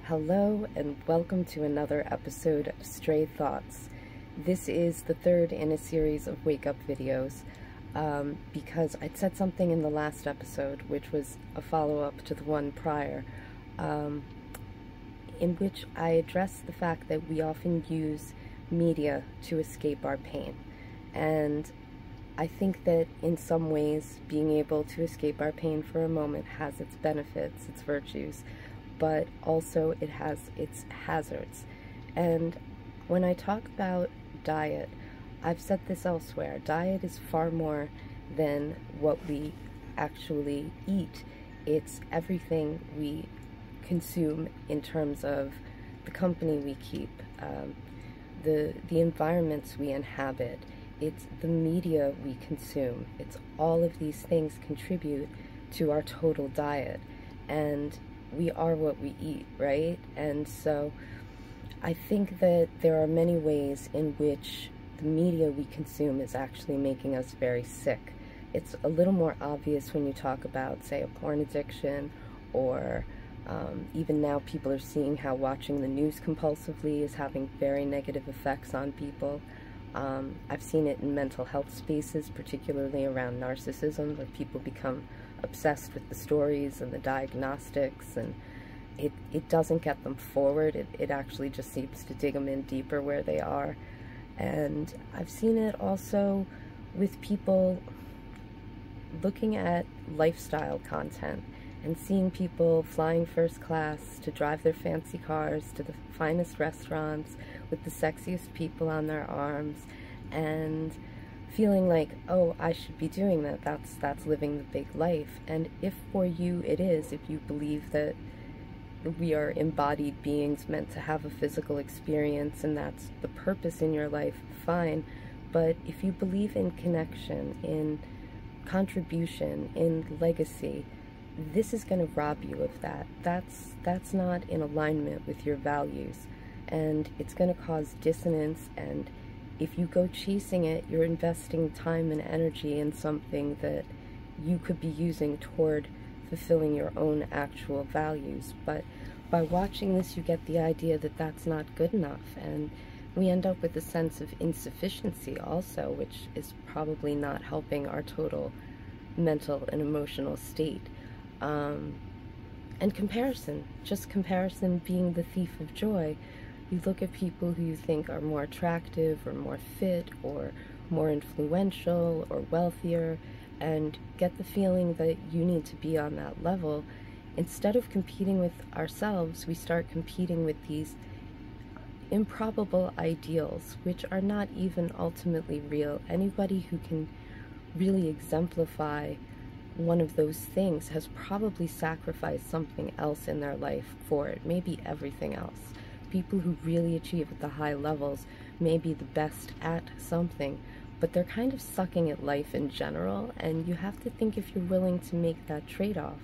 Hello and welcome to another episode of Stray Thoughts. This is the third in a series of wake-up videos because I'd said something in the last episode, which was a follow-up to the one prior, in which I addressed the fact that we often use media to escape our pain. And I think that in some ways being able to escape our pain for a moment has its benefits, its virtues, but also it has its hazards. And when I talk about diet, I've said this elsewhere, diet is far more than what we actually eat. It's everything we consume in terms of the company we keep, the environments we inhabit, it's the media we consume. It's all of these things contribute to our total diet, and we are what we eat, right? And so I think that there are many ways in which the media we consume is actually making us very sick. It's a little more obvious when you talk about, say, a porn addiction, or even now people are seeing how watching the news compulsively is having very negative effects on people. I've seen it in mental health spaces, particularly around narcissism, where people become obsessed with the stories and the diagnostics, and it doesn't get them forward. It actually just seems to dig them in deeper where they are. And I've seen it also with people looking at lifestyle content and seeing people flying first class to drive their fancy cars to the finest restaurants with the sexiest people on their arms, and feeling like, oh, I should be doing that. That's living the big life. And if for you it is, if you believe that we are embodied beings meant to have a physical experience and that's the purpose in your life, fine. But if you believe in connection, in contribution, in legacy, this is going to rob you of that. That's not in alignment with your values, and it's going to cause dissonance. And if you go chasing it, you're investing time and energy in something that you could be using toward fulfilling your own actual values. But by watching this, you get the idea that that's not good enough, and we end up with a sense of insufficiency also, which is probably not helping our total mental and emotional state. And comparison, just comparison being the thief of joy. You look at people who you think are more attractive or more fit or more influential or wealthier, and get the feeling that you need to be on that level. Instead of competing with ourselves, we start competing with these improbable ideals, which are not even ultimately real. Anybody who can really exemplify one of those things has probably sacrificed something else in their life for it, maybe everything else. People who really achieve at the high levels may be the best at something, but they're kind of sucking at life in general, and you have to think if you're willing to make that trade-off.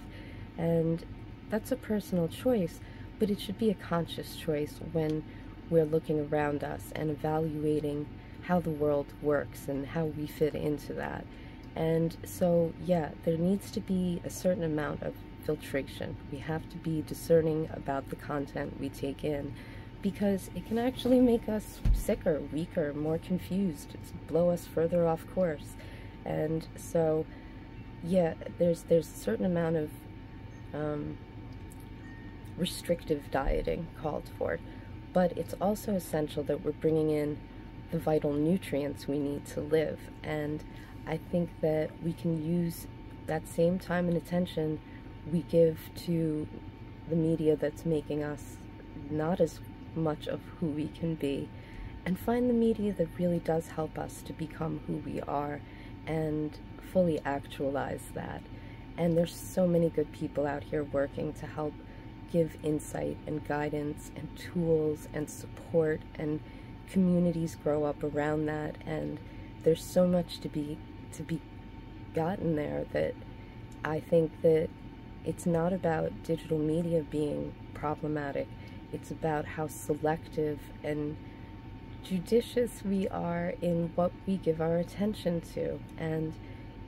And that's a personal choice, but it should be a conscious choice when we're looking around us and evaluating how the world works and how we fit into that. And so, yeah, there needs to be a certain amount of filtration. We have to be discerning about the content we take in, because it can actually make us sicker, weaker, more confused, blow us further off course. And so, yeah, there's a certain amount of restrictive dieting called for, but it's also essential that we're bringing in the vital nutrients we need to live. And I think that we can use that same time and attention we give to the media that's making us not as much of who we can be, and find the media that really does help us to become who we are and fully actualize that. And there's so many good people out here working to help give insight and guidance and tools and support, and communities grow up around that, and there's so much to be gotten there, that I think that it's not about digital media being problematic. It's about how selective and judicious we are in what we give our attention to. And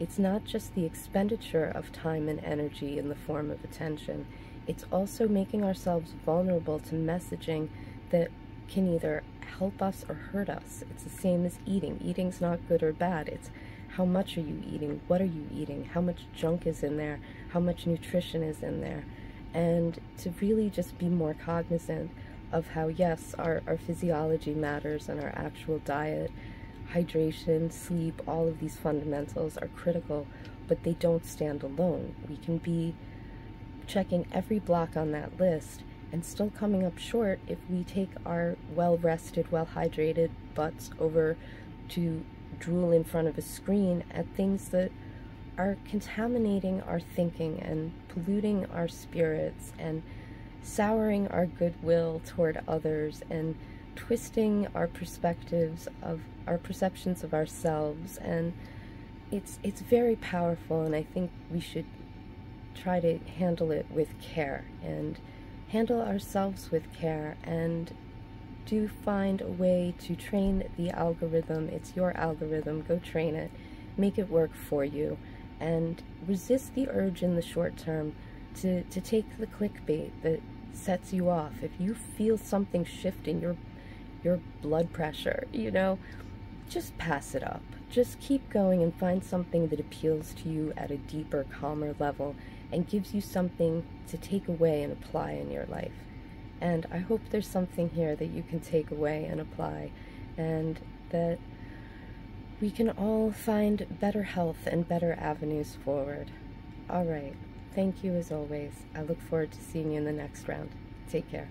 it's not just the expenditure of time and energy in the form of attention. it's also making ourselves vulnerable to messaging that can either help us or hurt us. It's the same as eating. Eating's not good or bad. It's how much are you eating? What are you eating? How much junk is in there? How much nutrition is in there? And to really just be more cognizant of how, yes, our physiology matters, and our actual diet, hydration, sleep, all of these fundamentals are critical, but they don't stand alone. We can be checking every block on that list and still coming up short if we take our well-rested, well-hydrated butts over to drool in front of a screen at things that are contaminating our thinking and polluting our spirits and souring our goodwill toward others and twisting our perspectives of our perceptions of ourselves. And it's very powerful, and I think we should try to handle it with care and handle ourselves with care, and do find a way to train the algorithm. It's your algorithm. Go train it. Make it work for you. And resist the urge in the short term to take the clickbait that sets you off. If you feel something shift in your blood pressure, you know, just pass it up. Just keep going and find something that appeals to you at a deeper, calmer level and gives you something to take away and apply in your life. And I hope there's something here that you can take away and apply, and that we can all find better health and better avenues forward. All right. Thank you as always. I look forward to seeing you in the next round. Take care.